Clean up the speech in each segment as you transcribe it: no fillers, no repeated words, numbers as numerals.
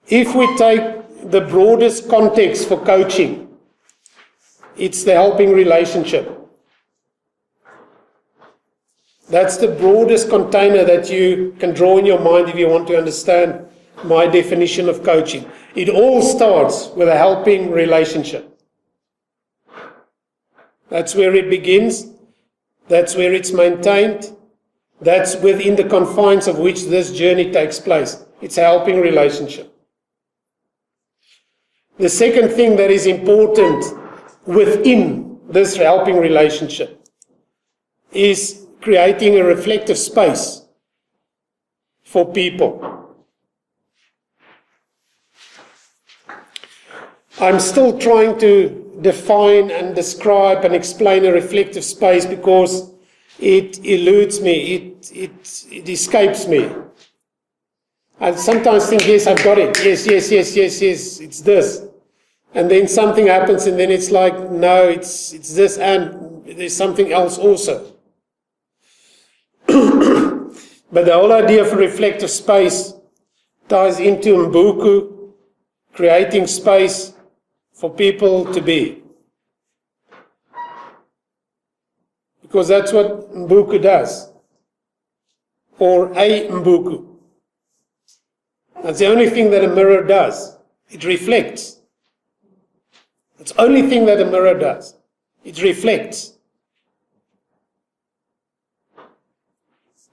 If we take the broadest context for coaching, it's the helping relationship. That's the broadest container that you can draw in your mind if you want to understand my definition of coaching. It all starts with a helping relationship. That's where it begins. That's where it's maintained. That's within the confines of which this journey takes place. It's a helping relationship. The second thing that is important within this helping relationship is creating a reflective space for people. I'm still trying to define and describe and explain a reflective space because it eludes me, it escapes me. I sometimes think, yes, I've got it, yes, it's this. And then something happens and then it's like, no, it's this and there's something else also. But the whole idea of a reflective space ties into Mbuku, creating space for people to be. Because that's what Mbuku does. Or a Mbuku. That's the only thing that a mirror does. It reflects. It's the only thing that a mirror does. It reflects.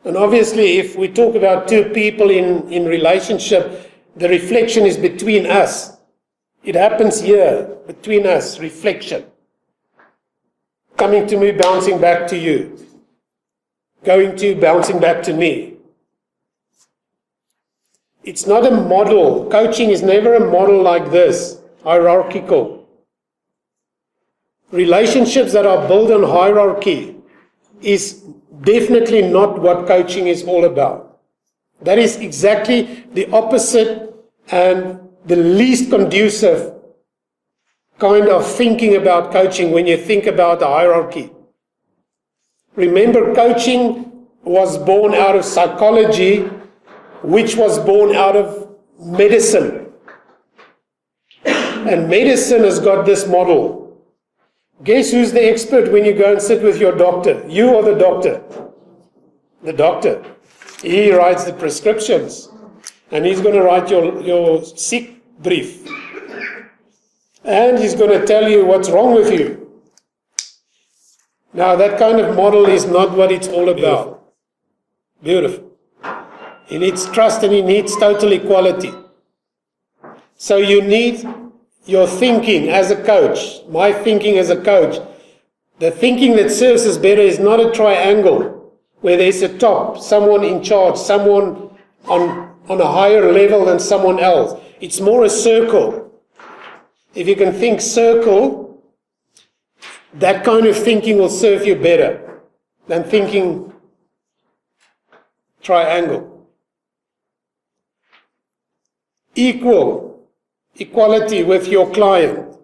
And obviously, if we talk about two people in relationship, the reflection is between us. It happens here, between us, reflection. Coming to me, bouncing back to you. Going to, bouncing back to me. It's not a model. Coaching is never a model like this, hierarchical. Relationships that are built on hierarchy is definitely not what coaching is all about. That is exactly the opposite and the least conducive kind of thinking about coaching when you think about the hierarchy. Remember, coaching was born out of psychology, which was born out of medicine. And medicine has got this model. Guess who's the expert when you go and sit with your doctor? You or the doctor? The doctor. He writes the prescriptions. And he's going to write your sick brief. And he's going to tell you what's wrong with you. Now, that kind of model is not what it's all about. Beautiful. He needs trust and he needs total equality. So you need your thinking as a coach, my thinking as a coach. The thinking that serves us better is not a triangle where there's a top, someone in charge, someone on a higher level than someone else. It's more a circle. If you can think circle, that kind of thinking will serve you better than thinking triangle. Equality with your client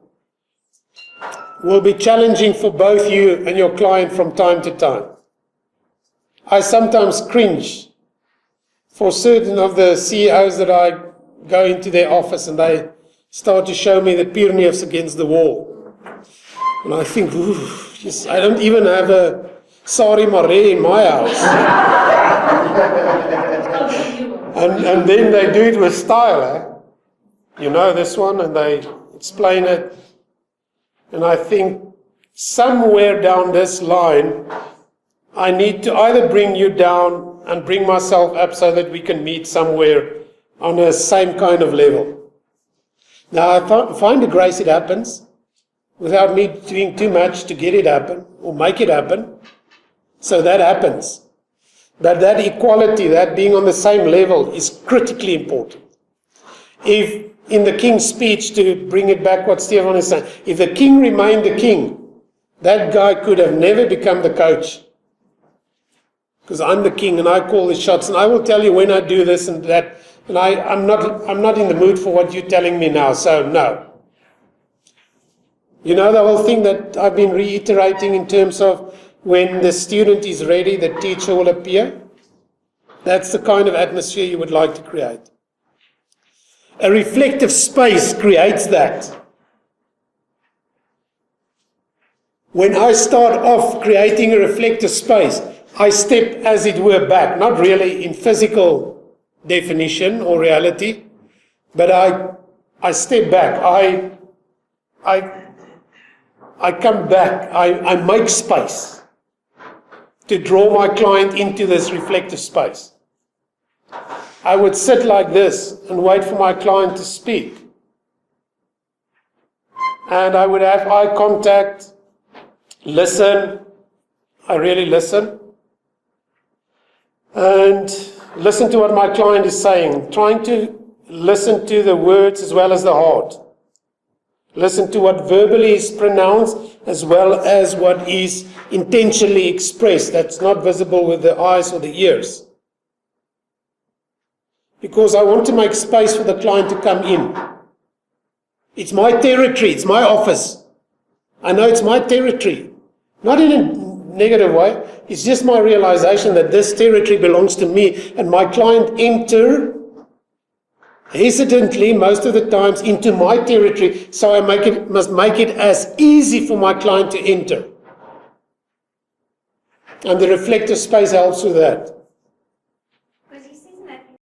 will be challenging for both you and your client from time to time. I sometimes cringe for certain of the CEOs that I go into their office and they start to show me the pyrenees against the wall. And I think, I don't even have a sari mare in my house. and then they do it with style, eh? You know this one, and they explain it. And I think somewhere down this line, I need to either bring you down and bring myself up so that we can meet somewhere on the same kind of level. Now, I find the grace it happens without me doing too much to get it happen or make it happen. So that happens. But that equality, that being on the same level is critically important. If in the king's speech, to bring it back what Stefan is saying, if the king remained the king, that guy could have never become the coach. Because I'm the king and I call the shots and I will tell you when I do this and that. And I'm not in the mood for what you're telling me now, so no. You know the whole thing that I've been reiterating in terms of when the student is ready, the teacher will appear? That's the kind of atmosphere you would like to create. A reflective space creates that. When I start off creating a reflective space, I step, as it were, back, not really in physical definition or reality, but I step back. I come back. I make space to draw my client into this reflective space. I would sit like this and wait for my client to speak. And I would have eye contact, listen. I really listen. And listen to what my client is saying, trying to listen to the words as well as the heart. Listen to what verbally is pronounced as well as what is intentionally expressed, that's not visible with the eyes or the ears. Because I want to make space for the client to come in. It's my territory, it's my office. I know it's my territory. Not in a negative way, it's just my realization that this territory belongs to me, and my client enter hesitantly most of the times into my territory, so I must make it as easy for my client to enter. And the reflective space helps with that.